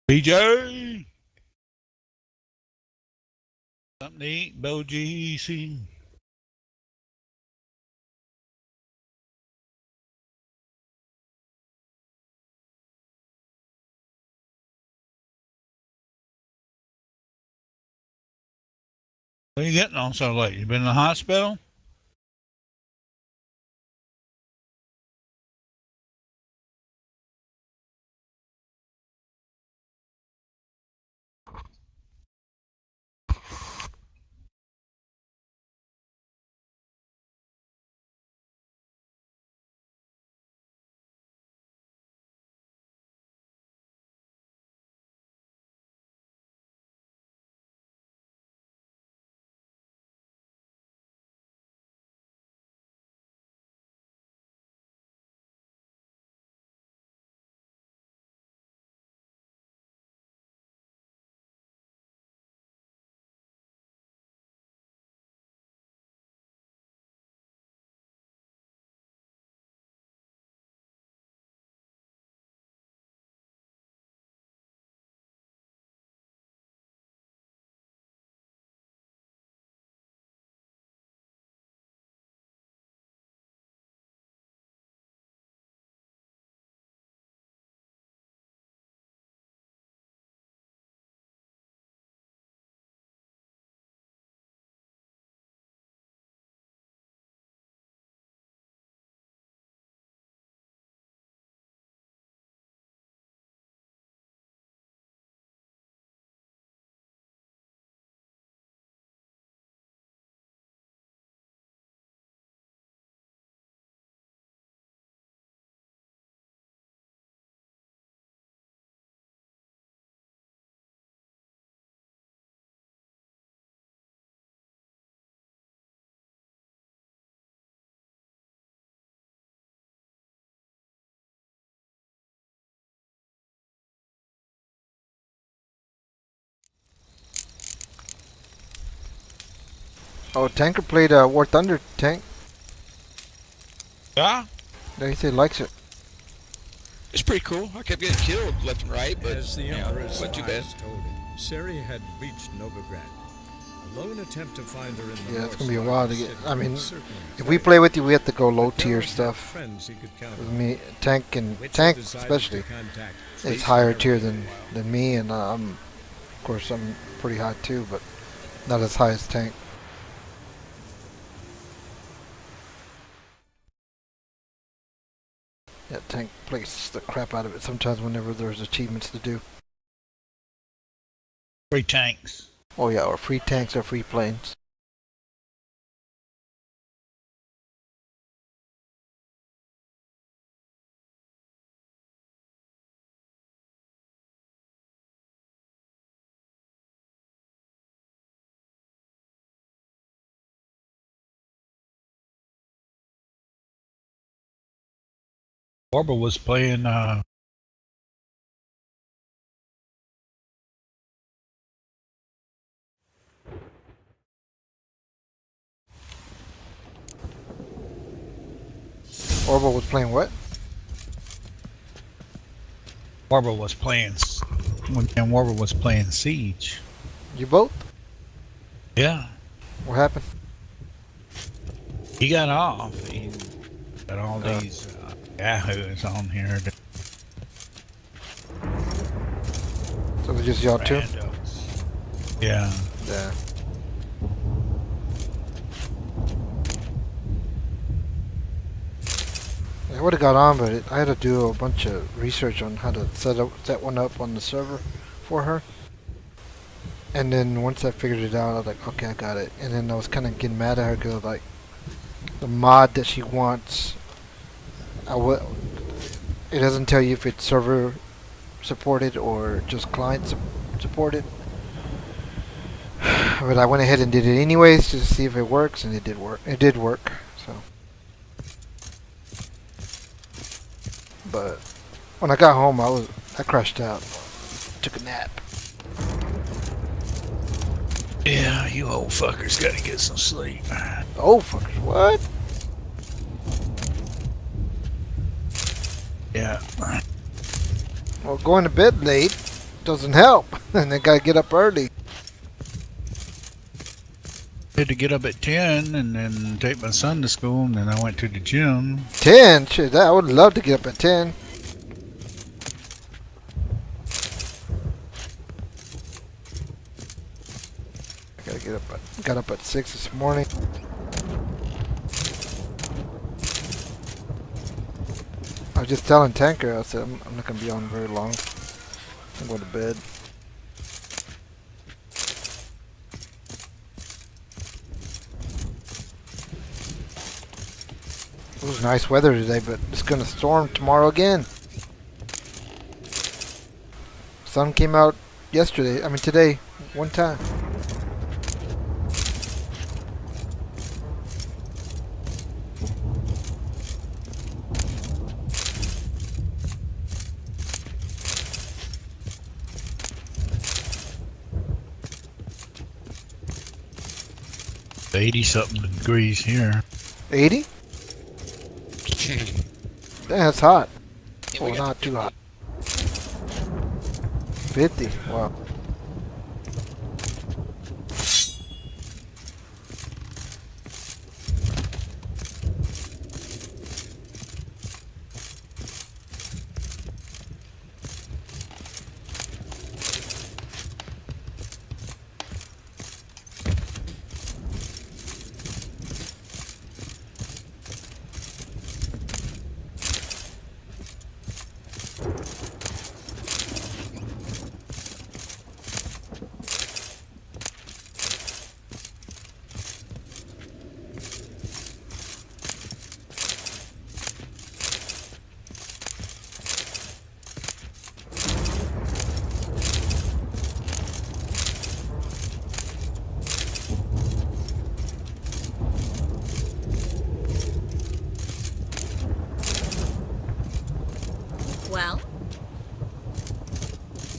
BJ! Something to eat, Bo GC. What are you getting on so late? You been in the hospital? Oh, Tanker played War Thunder, Tank. Yeah? He said he likes it. It's pretty cool. I kept getting killed left and right, but as the you know, Emperor's wasn't too bad. spies told it, Seri had reached Novigrad. A lone attempt to find her in the Yeah, it's north gonna be a side while of to the get. city I mean, would certainly if fail. we play with you, we have to go low But tier Derek had stuff. friends he could count With on, me, Tank and which Tank he decided especially, to contact it's Trace higher Seri tier for a than while. me, and of course I'm pretty high too, but not as high as Tank. Yeah, Tank plays the crap out of it sometimes whenever there's achievements to do. Free tanks. Oh yeah, or free tanks or free planes. Barbara was playing Orville was playing what? Barbara was playing when Barbara was playing Siege. You both? Yeah. What happened? He got off. He got all these yahoos on here. So it was just y'all two? Randos. Yeah. Yeah. I would have got on, but I had to do a bunch of research on how to set one up on the server for her. And then once I figured it out, I was like, okay, I got it. And then I was kind of getting mad at her because like the mod that she wants, it doesn't tell you if it's server supported or just client supported. But I went ahead and did it anyways just to see if it works, and it did work. It did work. So. But when I got home, I crashed out. Took a nap. Yeah, you old fuckers gotta get some sleep. Oh fuckers, what? Yeah. Well, going to bed late doesn't help. And they gotta get up early. I had to get up at 10 and then take my son to school, and then I went to the gym. 10? Shit, I would love to get up at 10. I gotta get up got up at 6 this morning. I was just telling Tanker, I said, I'm not gonna be on very long. I'm going to bed. It was nice weather today, but it's gonna storm tomorrow again. Sun came out today, one time. It's 80-something degrees here. 80? That's hot. Yeah, Well, we got not too hot. 50. Wow.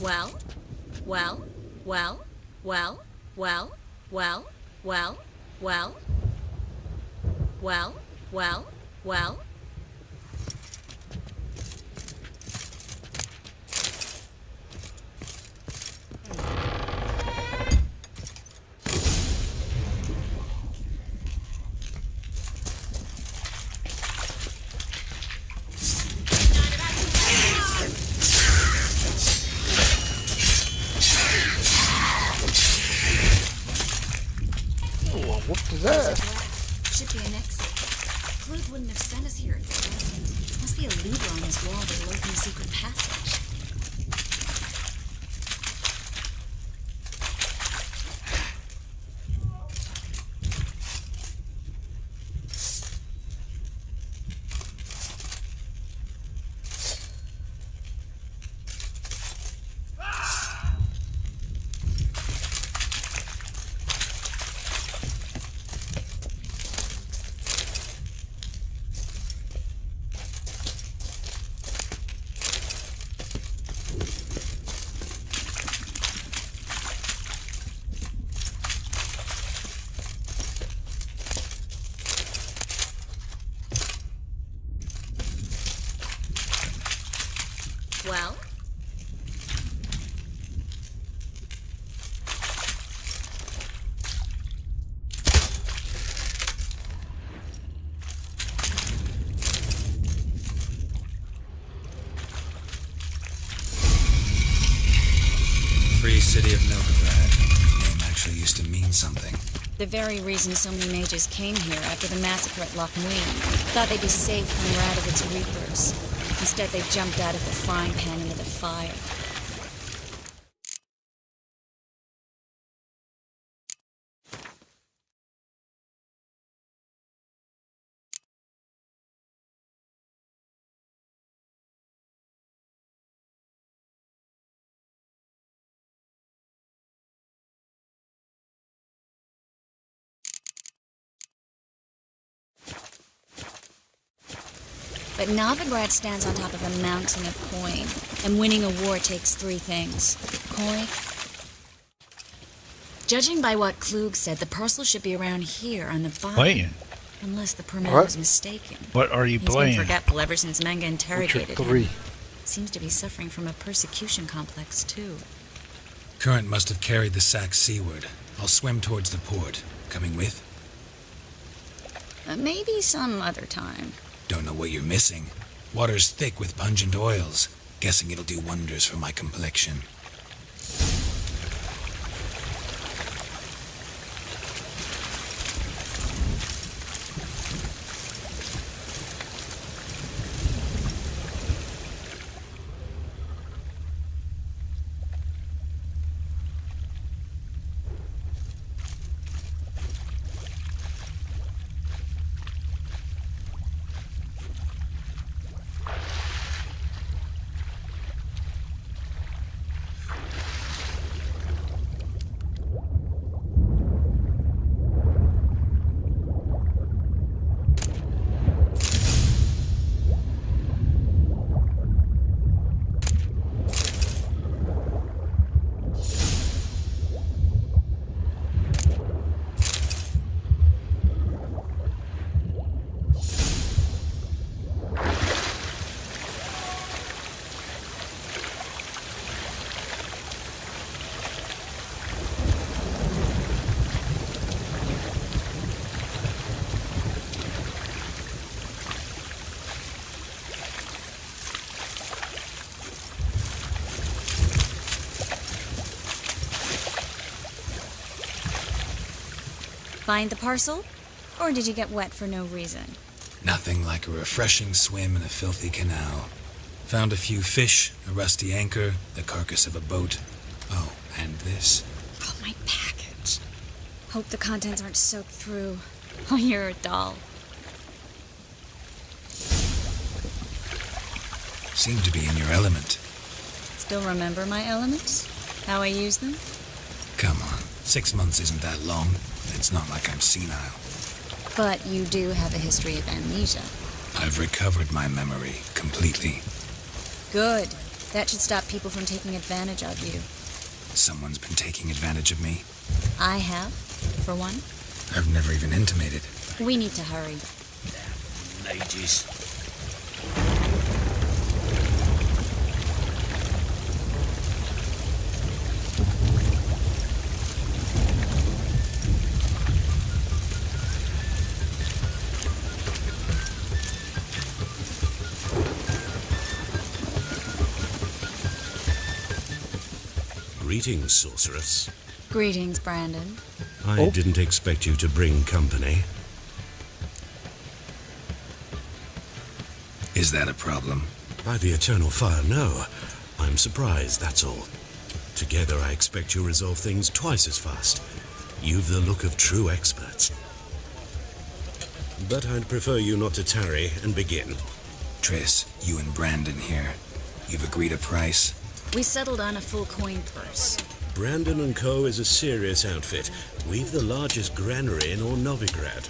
Well? Well? Well? Well? Well? Well? Well? Well? Well? Well? Well? Well? What is that? Should be an exit. Clute wouldn't have sent us here if it wasn't. Must be a lever on his wall that'll open a secret passage. Well? Free city of Novigrad. The name actually used to mean something. The very reason so many mages came here after the massacre at Loch Muin. Thought they'd be safe from Radovic's reapers. Instead, they jumped out of the frying pan into the fire. But Novigrad stands on top of a mountain of coin, and winning a war takes three things. Coin. Judging by what Klug said, the parcel should be around here on the bottom. Playing? Unless the permit What? was mistaken. What are you He's been playing? forgetful ever since Manga Witcher interrogated 3. him. Seems to be suffering from a persecution complex, too. Current must have carried the sack seaward. I'll swim towards the port. Coming with? Maybe some other time. Don't know what you're missing. Water's thick with pungent oils. Guessing it'll do wonders for my complexion. Find the parcel? Or did you get wet for no reason? Nothing like a refreshing swim in a filthy canal. Found a few fish, a rusty anchor, the carcass of a boat. Oh, and this. Oh, my package. Hope the contents aren't soaked through. Oh, you're a doll. Seem to be in your element. Still remember my elements? How I use them? Come on, 6 months isn't that long. It's not like I'm senile. But you do have a history of amnesia. I've recovered my memory completely. Good. That should stop people from taking advantage of you. Someone's been taking advantage of me. I have, for one. I've never even intimated. We need to hurry. Mages. Greetings, sorceress. Greetings, Brandon. I didn't expect you to bring company. Is that a problem? By the eternal fire, no. I'm surprised, that's all. Together, I expect you'll resolve things twice as fast. You've the look of true experts. But I'd prefer you not to tarry and begin. Triss, you and Brandon here. You've agreed a price? We settled on a full coin purse. Brandon & Co. is a serious outfit. We've the largest granary in all Novigrad.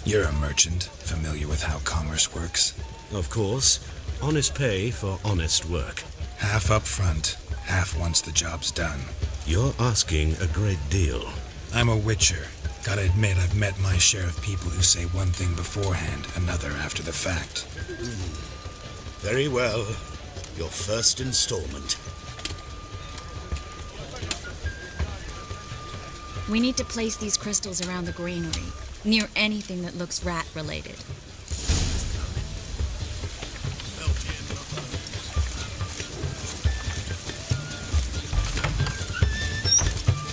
You're a merchant, familiar with how commerce works. Of course, honest pay for honest work. Half up front, half once the job's done. You're asking a great deal. I'm a witcher. Gotta admit, I've met my share of people who say one thing beforehand, another after the fact. Very well. Your first installment. We need to place these crystals around the granary, near anything that looks rat-related.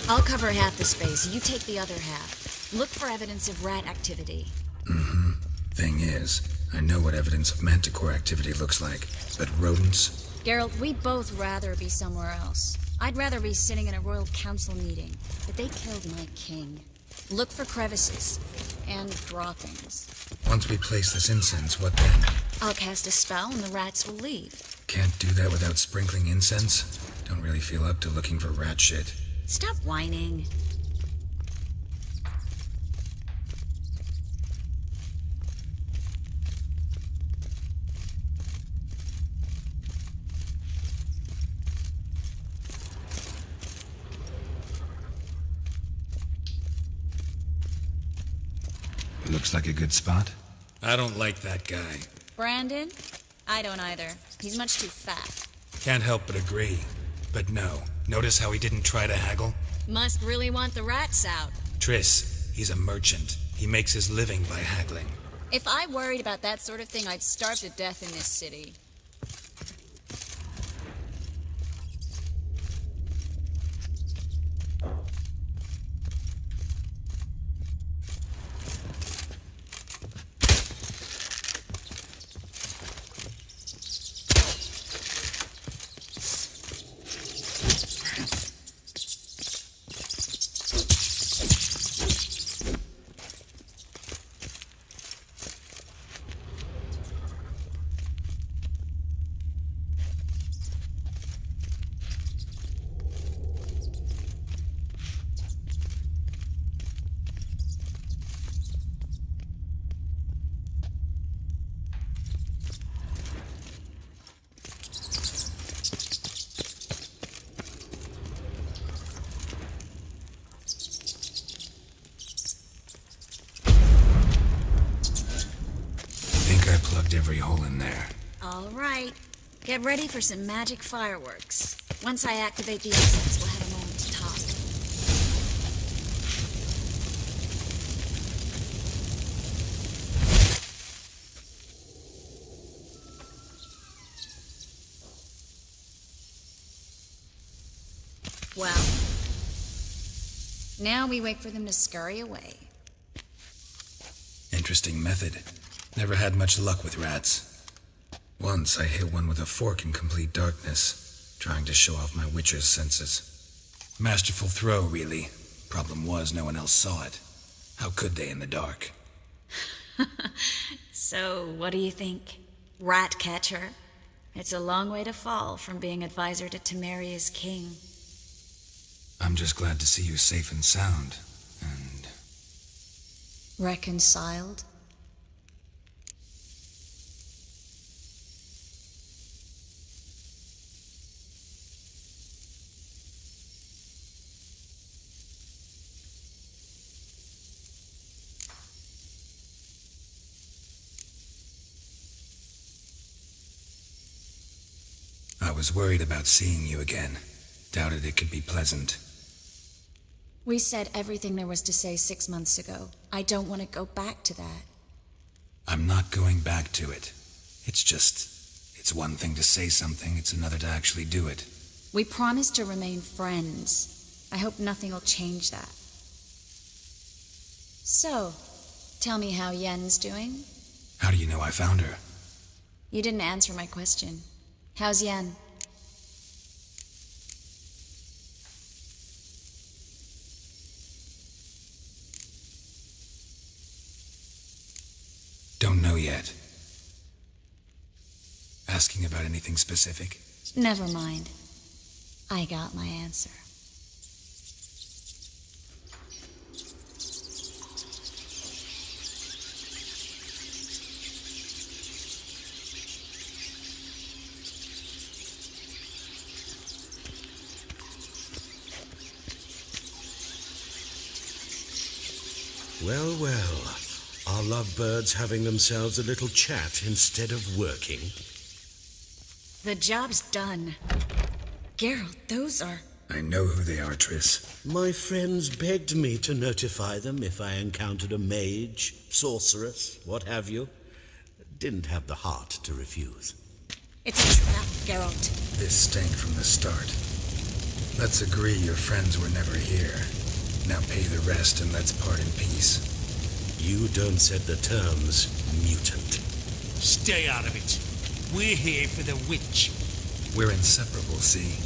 I'll cover half the space, you take the other half. Look for evidence of rat activity. Mm-hmm. Thing is, I know what evidence of manticore activity looks like, but rodents? Geralt, we'd both rather be somewhere else. I'd rather be sitting in a royal council meeting, but they killed my king. Look for crevices, and droppings. Once we place this incense, what then? I'll cast a spell and the rats will leave. Can't do that without sprinkling incense? Don't really feel up to looking for rat shit. Stop whining. Looks like a good spot. I don't like that guy. Brandon? I don't either. He's much too fat. Can't help but agree. But no. Notice how he didn't try to haggle? Must really want the rats out. Triss, he's a merchant. He makes his living by haggling. If I worried about that sort of thing, I'd starve to death in this city. Every hole in there. All right. Get ready for some magic fireworks. Once I activate the assets, we'll have a moment to talk. Well, now we wait for them to scurry away. Interesting method. Never had much luck with rats. Once I hit one with a fork in complete darkness, trying to show off my witcher's senses. Masterful throw, really. Problem was, no one else saw it. How could they in the dark? So, what do you think? Rat catcher? It's a long way to fall from being advisor to Temeria's king. I'm just glad to see you safe and sound, and... Reconciled? I was worried about seeing you again. Doubted it could be pleasant. We said everything there was to say 6 months ago. I don't want to go back to that. I'm not going back to it. It's one thing to say something, it's another to actually do it. We promised to remain friends. I hope nothing will change that. So, tell me how Yen's doing? How do you know I found her? You didn't answer my question. How's Yen? Don't know yet. Asking about anything specific? Never mind. I got my answer. Well, well. Are lovebirds having themselves a little chat instead of working? The job's done. Geralt, those are... I know who they are, Triss. My friends begged me to notify them if I encountered a mage, sorceress, what have you. Didn't have the heart to refuse. It's a trap, Geralt. This stank from the start. Let's agree your friends were never here. Now pay the rest and let's part in peace. You don't set the terms, mutant. Stay out of it. We're here for the witch. We're inseparable, see?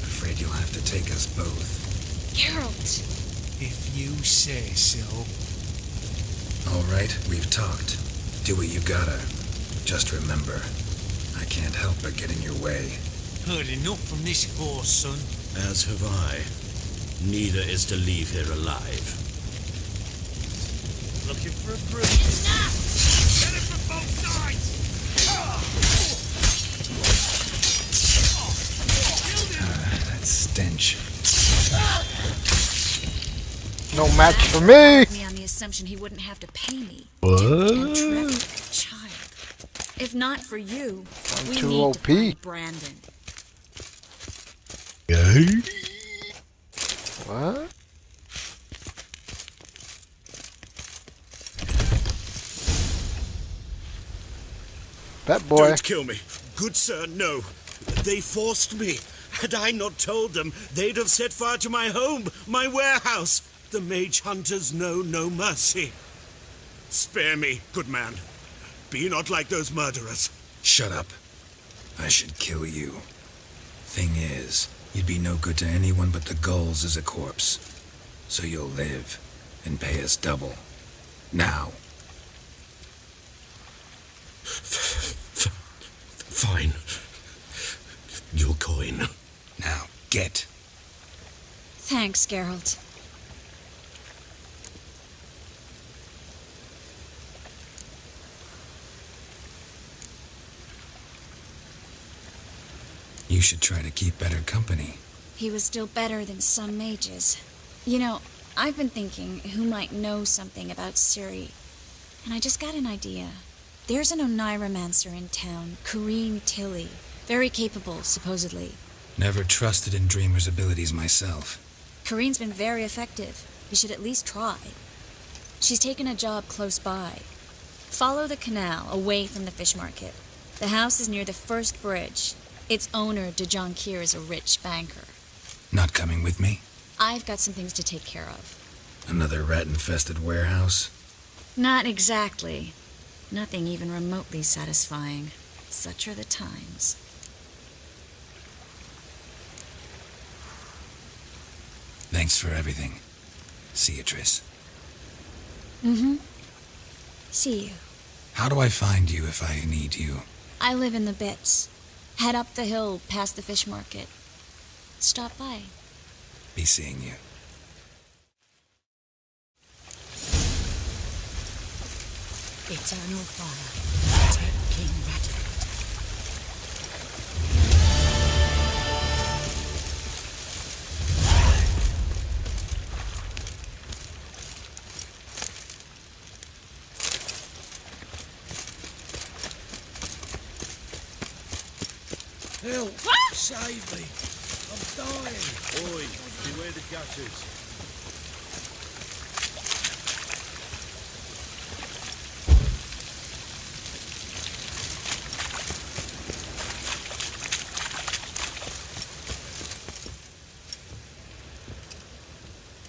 Afraid you'll have to take us both. Geralt! If you say so. All right, we've talked. Do what you gotta. Just remember, I can't help but get in your way. Heard enough from this horse, son. As have I. Neither is to leave here alive. Looking for a bruise. Get it from both sides! That stench. No match for me. Me on the assumption he wouldn't have to pay me. What? And Trevor, like a child. If not for you, we too need OP. to find Brandon. Yeah. What? That boy. Don't kill me. Good sir, no. They forced me. Had I not told them, they'd have set fire to my home, my warehouse. The mage hunters know no mercy. Spare me, good man. Be not like those murderers. Shut up. I should kill you. Thing is, you'd be no good to anyone but the gulls as a corpse. So you'll live and pay us double. Now. Fine. Your coin. Now, get. Thanks, Geralt. You should try to keep better company. He was still better than some mages. You know, I've been thinking who might know something about Ciri. And I just got an idea. There's an Oneiromancer in town, Corrine Tilly. Very capable, supposedly. Never trusted in Dreamer's abilities myself. Corrine's been very effective. You should at least try. She's taken a job close by. Follow the canal, away from the fish market. The house is near the first bridge. Its owner, De Jonquier, is a rich banker. Not coming with me? I've got some things to take care of. Another rat-infested warehouse? Not exactly. Nothing even remotely satisfying. Such are the times. Thanks for everything. See you, Triss. Mm-hmm. See you. How do I find you if I need you? I live in the Bits. Head up the hill past the fish market. Stop by. Be seeing you. Eternal fire. Take King Radford. Help! Save me! I'm dying! Oi, beware the gutters.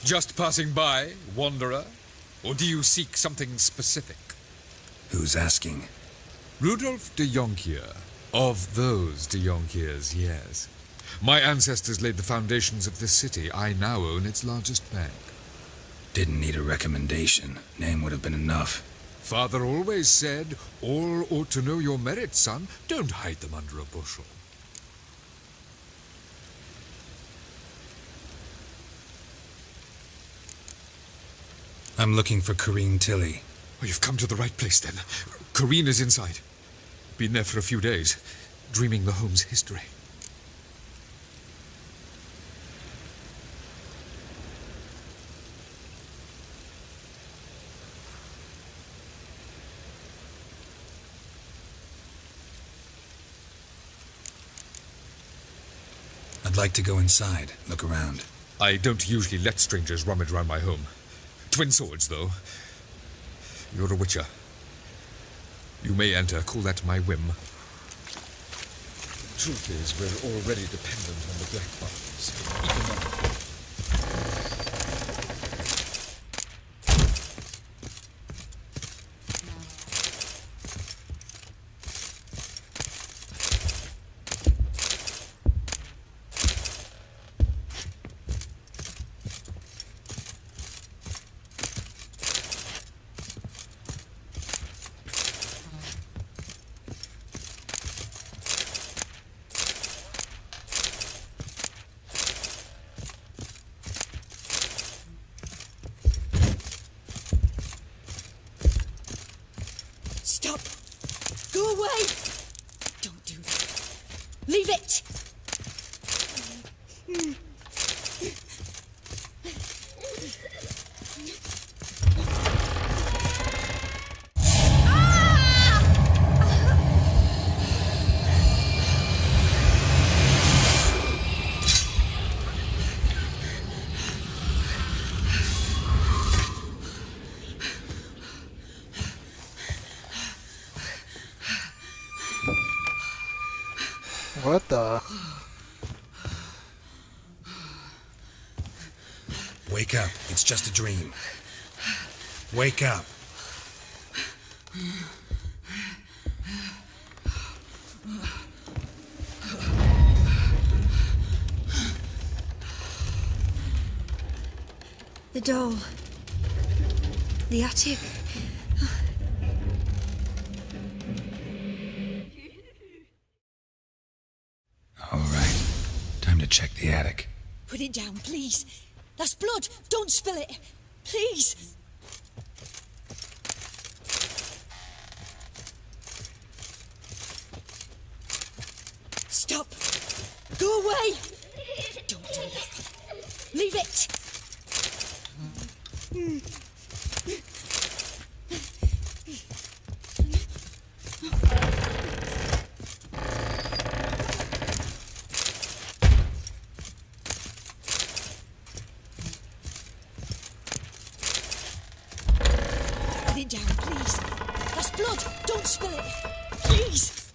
Just passing by, wanderer? Or do you seek something specific? Who's asking? Rudolf de Jonquier. Of those de Jonquiers, yes. My ancestors laid the foundations of this city. I now own its largest bank. Didn't need a recommendation. Name would have been enough. Father always said, all ought to know your merits, son. Don't hide them under a bushel. I'm looking for Corrine Tilly. Oh, you've come to the right place, then. Corrine is inside. Been there for a few days, dreaming the home's history. I'd like to go inside, look around. I don't usually let strangers rummage around my home. Twin swords, though. You're a witcher. You may enter, call that my whim. Truth is, we're already dependent on the Black Buttons. Stop! Go away! Don't do that. Leave it! What the? Wake up. It's just a dream. Wake up. The doll. The attic. All right. Time to check the attic. Put it down, please. That's blood. Don't spill it. Please. Stop. Go away. Don't do that. Leave it. Put it down, please. That's blood. Don't spill it. Please.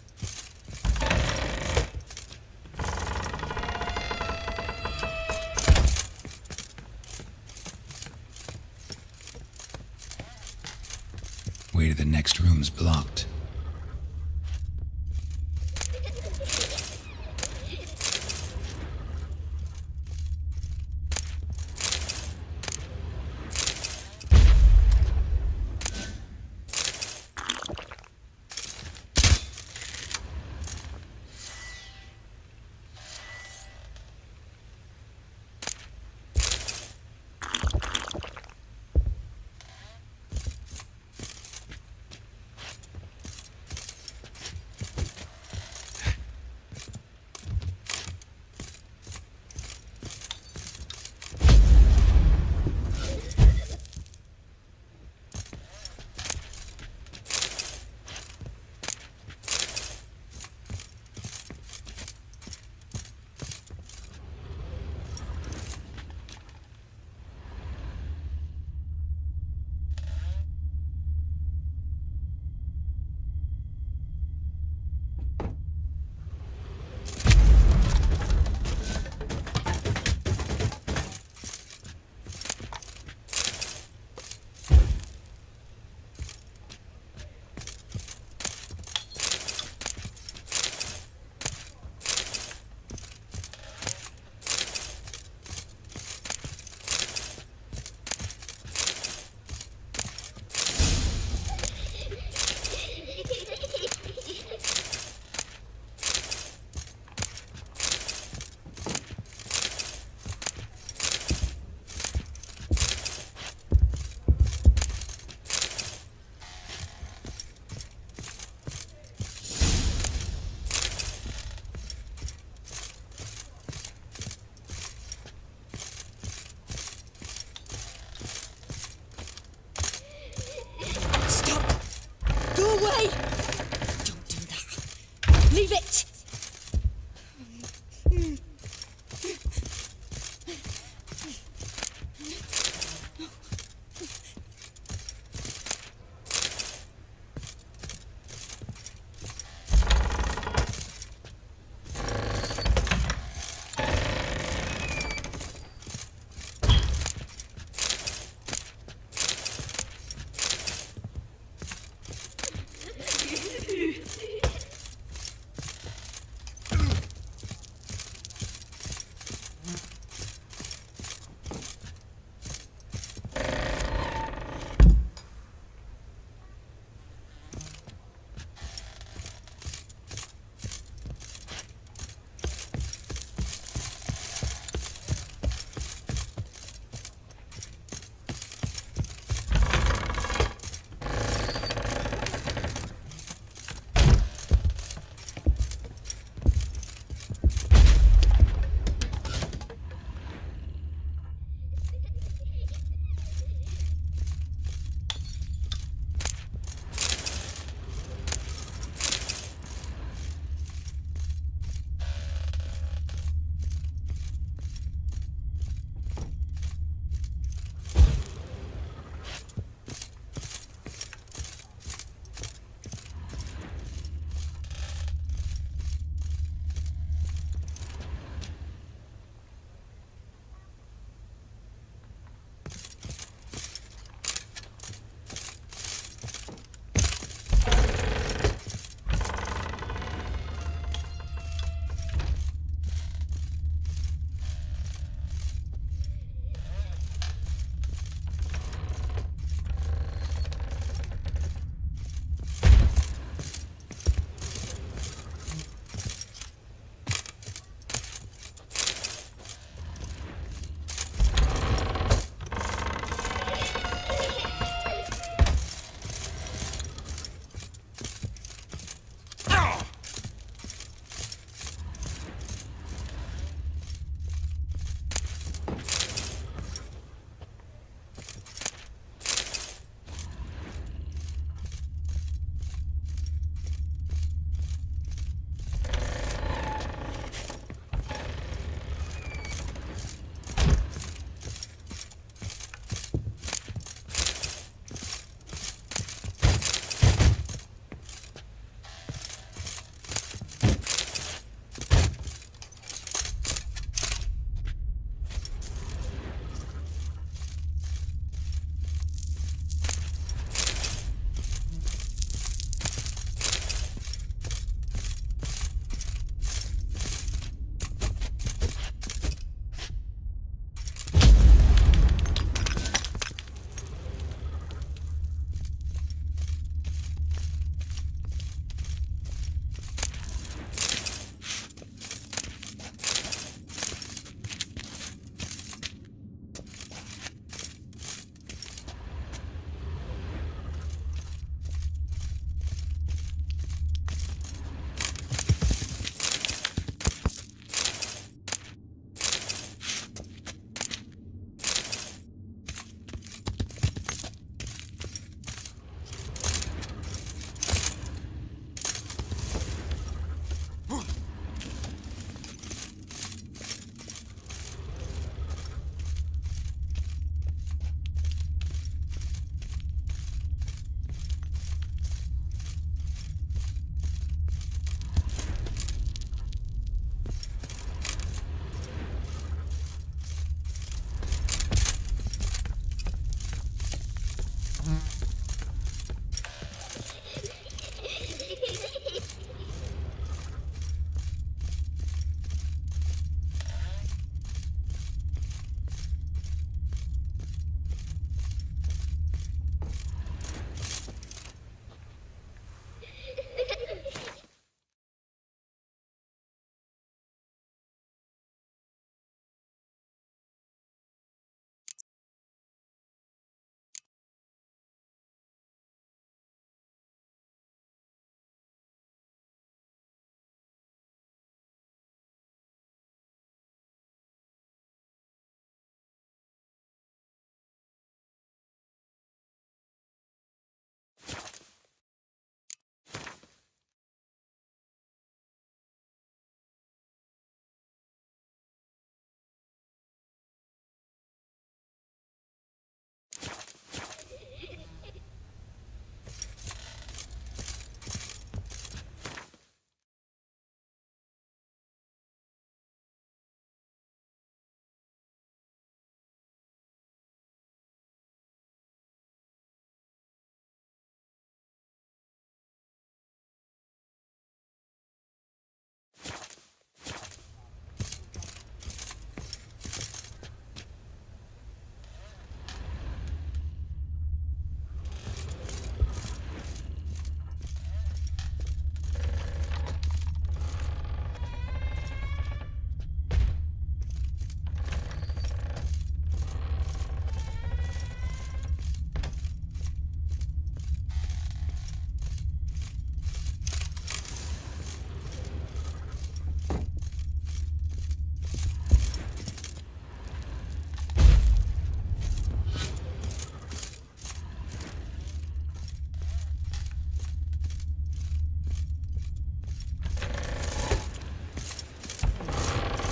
Way to the next room's blocked. Leave it!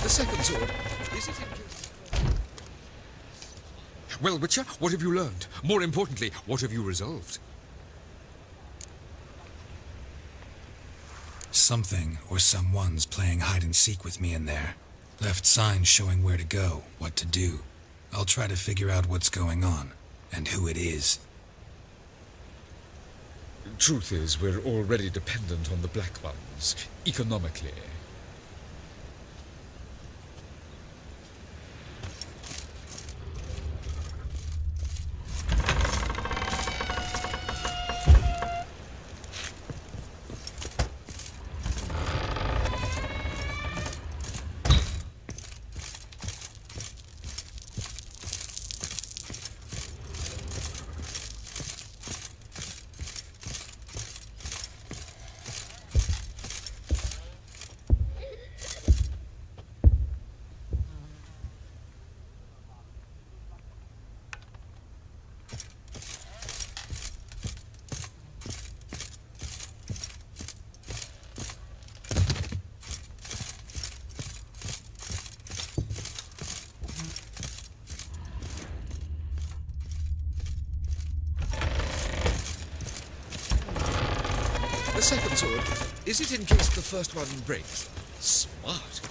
The second sword. Is it in... Well, Witcher, what have you learned? More importantly, what have you resolved? Something or someone's playing hide and seek with me in there. Left signs showing where to go, what to do. I'll try to figure out what's going on, and who it is. Truth is, we're already dependent on the Black Ones, economically. The second sword, is it in case the first one breaks? Smart.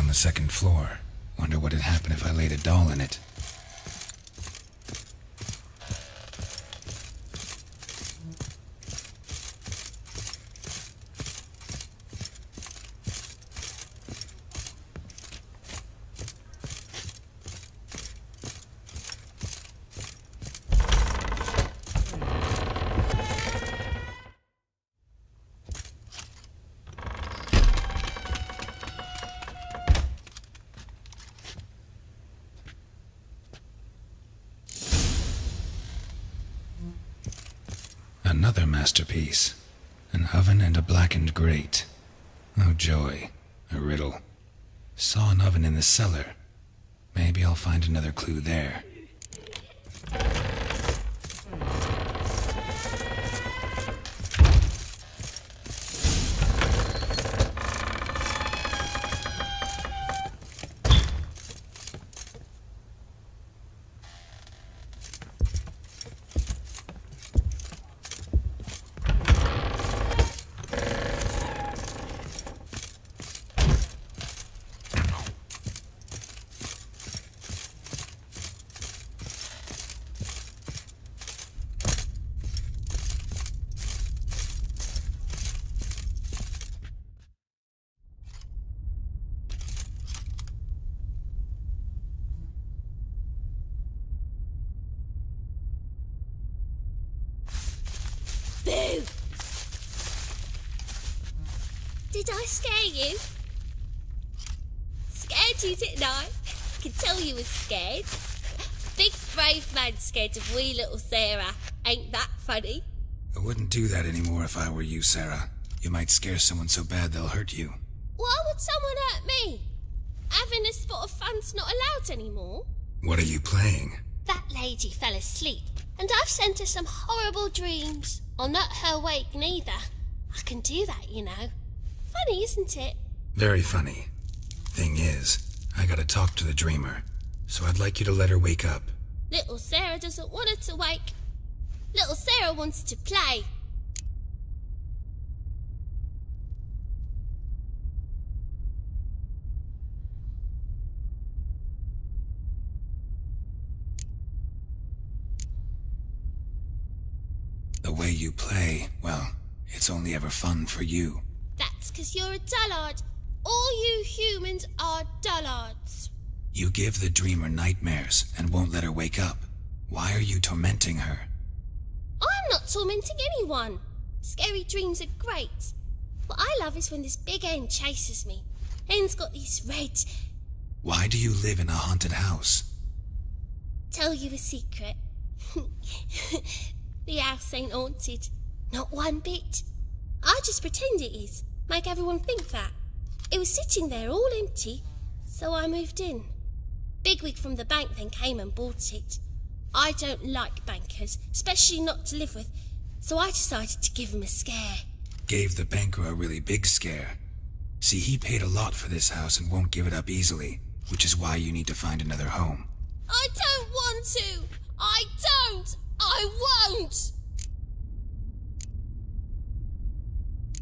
the second floor. Wonder what'd happen if I laid a doll in it. Another masterpiece. An oven and a blackened grate. Oh joy, a riddle. Saw an oven in the cellar. Maybe I'll find another clue there. Boo! Did I scare you? Scared you, didn't I? I can tell you was scared. Big brave man scared of wee little Sarah. Ain't that funny? I wouldn't do that anymore if I were you, Sarah. You might scare someone so bad they'll hurt you. Why would someone hurt me? Having a spot of fun's not allowed anymore. What are you playing? That lady fell asleep, and I've sent her some horrible dreams. I'll not her wake neither. I can do that, you know. Funny, isn't it? Very funny. Thing is, I gotta talk to the dreamer, so I'd like you to let her wake up. Little Sarah doesn't want her to wake. Little Sarah wants to play. The way you play, well, it's only ever fun for you. That's 'cause you're a dullard. All you humans are dullards. You give the dreamer nightmares and won't let her wake up. Why are you tormenting her? I'm not tormenting anyone. Scary dreams are great. What I love is when this big hen chases me. Hen's got these red... Why do you live in a haunted house? Tell you a secret. The house ain't haunted. Not one bit. I just pretend it is. Make everyone think that. It was sitting there all empty, so I moved in. Bigwig from the bank then came and bought it. I don't like bankers, especially not to live with, so I decided to give him a scare. Gave the banker a really big scare. See, he paid a lot for this house and won't give it up easily, which is why you need to find another home. I don't want to! I don't! I won't!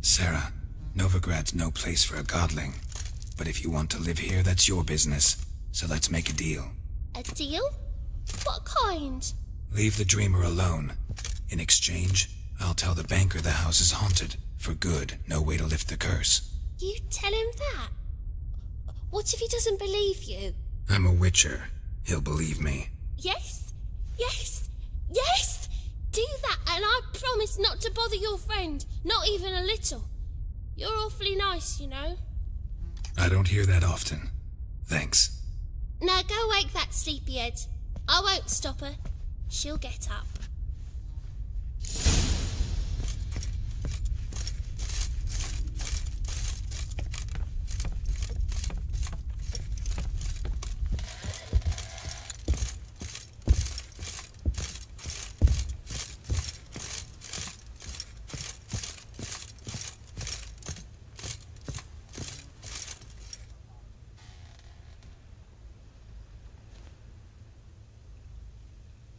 Sarah, Novigrad's no place for a godling. But if you want to live here, that's your business. So let's make a deal. A deal? What kind? Leave the dreamer alone. In exchange, I'll tell the banker the house is haunted. For good, no way to lift the curse. You tell him that? What if he doesn't believe you? I'm a witcher. He'll believe me. Yes? Yes? Yes! Do that and I promise not to bother your friend. Not even a little. You're awfully nice, you know. I don't hear that often. Thanks. Now go wake that sleepyhead. I won't stop her. She'll get up.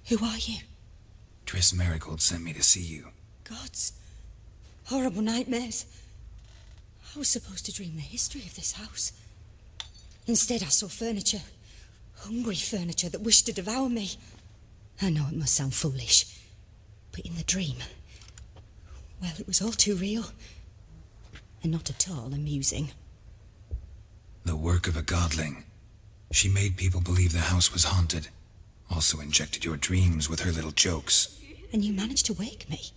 Who are you? Triss Marigold sent me to see you. Gods. Horrible nightmares. I was supposed to dream the history of this house. Instead, I saw furniture. Hungry furniture that wished to devour me. I know it must sound foolish, but in the dream, well, it was all too real. And not at all amusing. The work of a godling. She made people believe the house was haunted. Also injected your dreams with her little jokes. And you managed to wake me.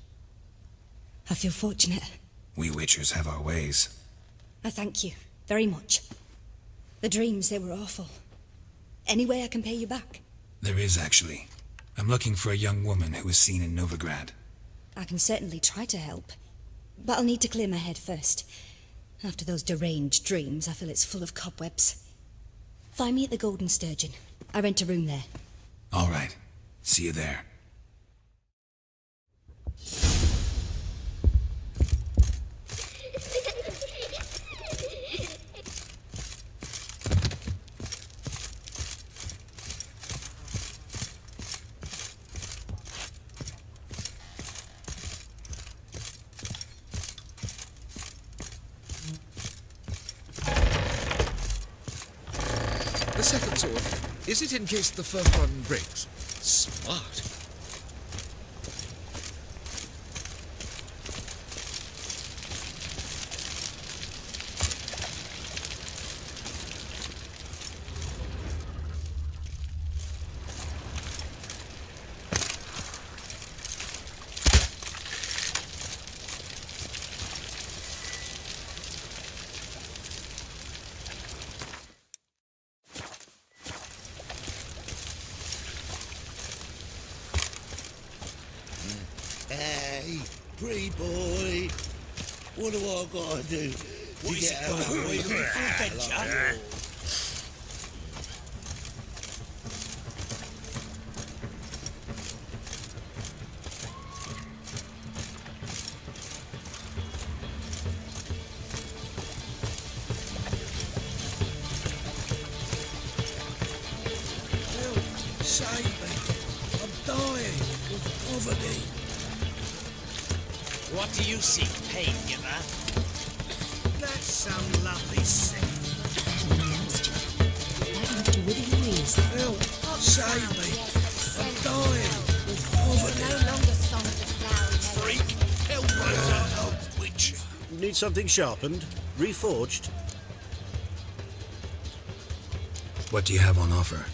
I feel fortunate. We witchers have our ways. I thank you very much. The dreams, they were awful. Any way I can pay you back? There is, actually. I'm looking for a young woman who was seen in Novigrad. I can certainly try to help. But I'll need to clear my head first. After those deranged dreams, I feel it's full of cobwebs. Find me at the Golden Sturgeon. I rent a room there. All right. See you there. The second sword, is it in case the first one breaks? Smart. Hey, pretty boy. What do I gotta do to get out of the way for adventure? Save me. I'm dying of poverty. What do you seek, pain giver? That's some lovely scent. Help! Save me! I'm dying of poverty. No longer songs of flowers. Freak! Help us! Witcher. Need something sharpened? Reforged? What do you have on offer?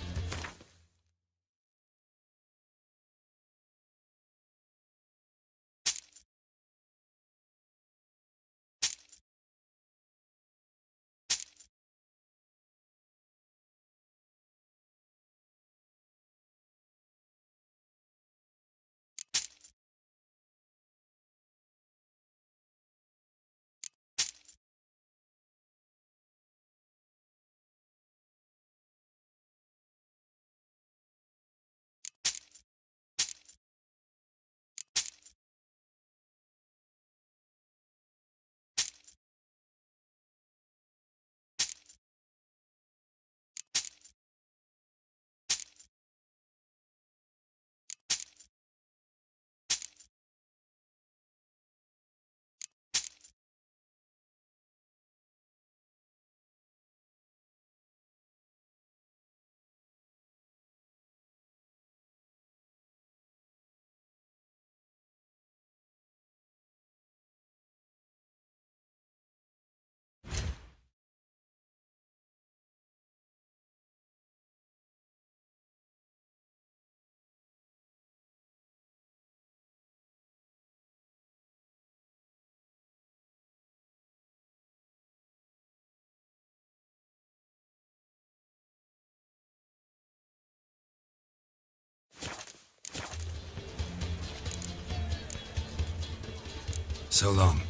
So long.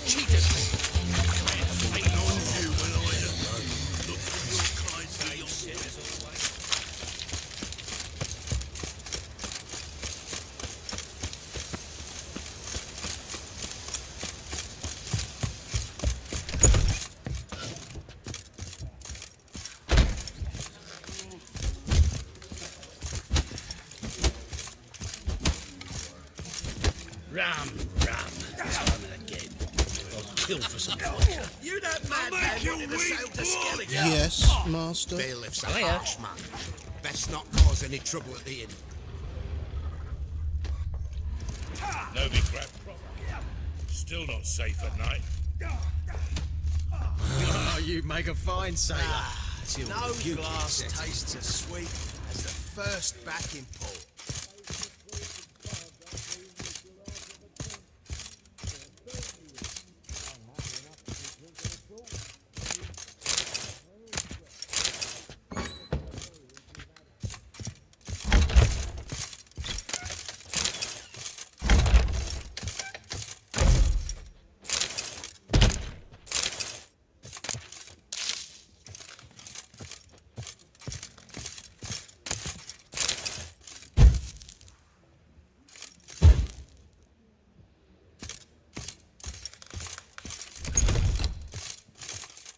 Cheated me. Rum, rum. This one again. I'll kill for some vodka. You that madman wanted to sail to Skellige? Yes, master. Bailiff's a harsh man. Best not cause any trouble at the inn. No big crap. Still not safe at night. Oh, you make a fine sailor. No glass tastes as sweet as the first back in port.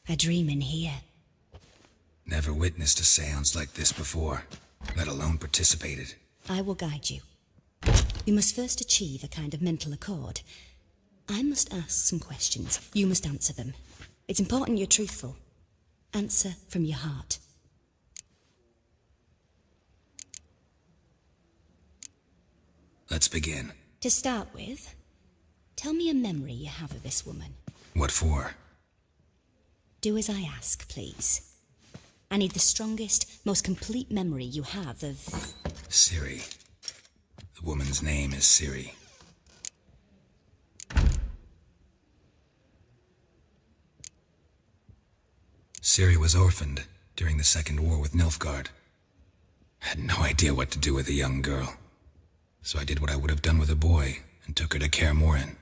A dream in here. Never witnessed a seance like this before, let alone participated. I will guide you. You must first achieve a kind of mental accord. I must ask some questions. You must answer them. It's important you're truthful. Answer from your heart. Let's begin. To start with, tell me a memory you have of this woman. What for? Do as I ask, please. I need the strongest, most complete memory you have of... Ciri. The woman's name is Ciri. Ciri was orphaned during the Second War with Nilfgaard. Had no idea what to do with a young girl. So I did what I would have done with a boy and took her to Kaer Morhen.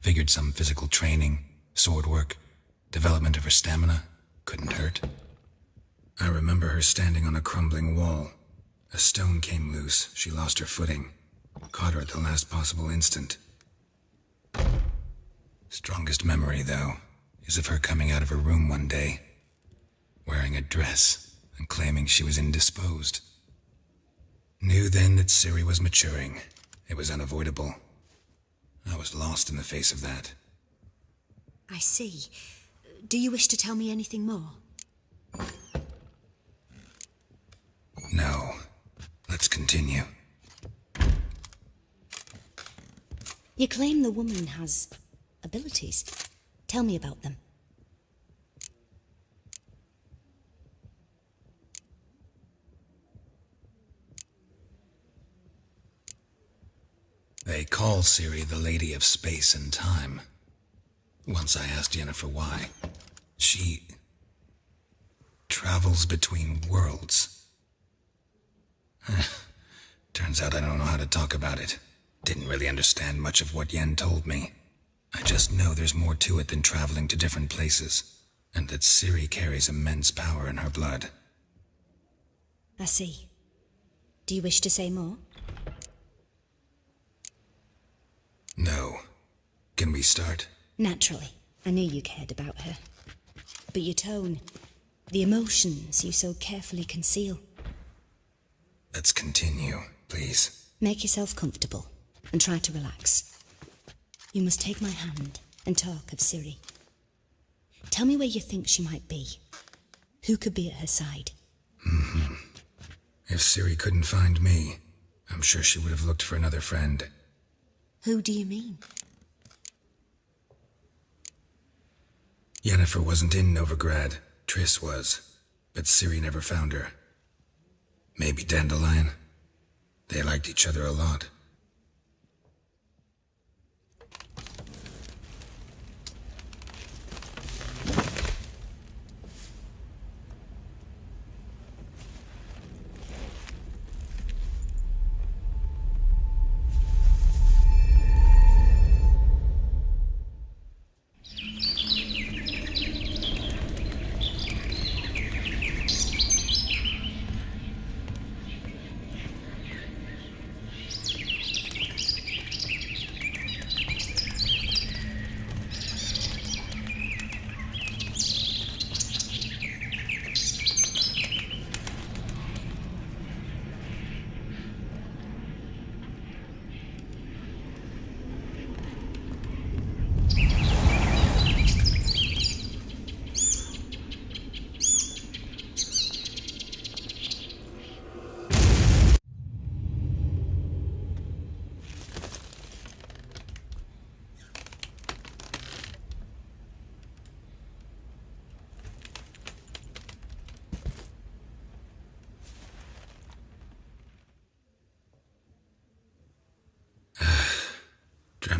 Figured some physical training, sword work, development of her stamina couldn't hurt. I remember her standing on a crumbling wall. A stone came loose, she lost her footing. Caught her at the last possible instant. Strongest memory, though, is of her coming out of her room one day, wearing a dress and claiming she was indisposed. Knew then that Ciri was maturing. It was unavoidable. I was lost in the face of that. I see. Do you wish to tell me anything more? No. Let's continue. You claim the woman has abilities. Tell me about them. They call Ciri the Lady of Space and Time. Once I asked Yennefer why. She travels between worlds. Turns out I don't know how to talk about it. Didn't really understand much of what Yen told me. I just know there's more to it than traveling to different places, and that Ciri carries immense power in her blood. I see. Do you wish to say more? No. Can we start? Naturally. I knew you cared about her. But your tone, the emotions you so carefully conceal. Let's continue, please. Make yourself comfortable and try to relax. You must take my hand and talk of Ciri. Tell me where you think she might be. Who could be at her side? If Ciri couldn't find me, I'm sure she would have looked for another friend. Who do you mean? Yennefer wasn't in Novigrad. Triss was. But Ciri never found her. Maybe Dandelion. They liked each other a lot.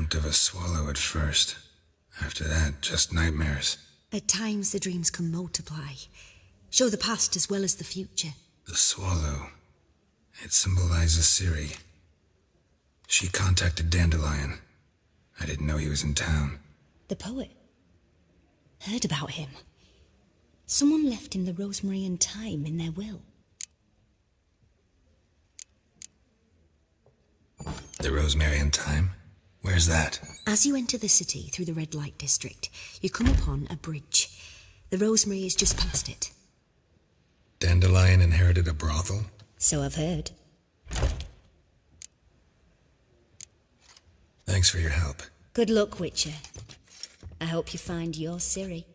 dreamt of a swallow at first. After that, just nightmares. At times, the dreams can multiply, show the past as well as the future. The swallow. It symbolizes Ciri. She contacted Dandelion. I didn't know he was in town. The poet. Heard about him. Someone left him the rosemary and thyme in their will. The rosemary and thyme? Where's that? As you enter the city through the red light district, you come upon a bridge. The rosemary is just past it. Dandelion inherited a brothel? So I've heard. Thanks for your help. Good luck, Witcher. I hope you find your Ciri.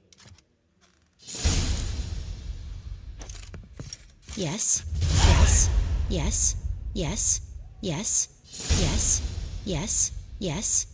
Yes, yes, yes, yes, yes, yes, yes, yes.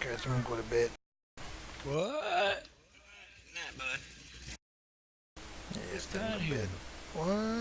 Okay, so I'm gonna go to bed. What? Nah, bud. Yeah, What's down here? What?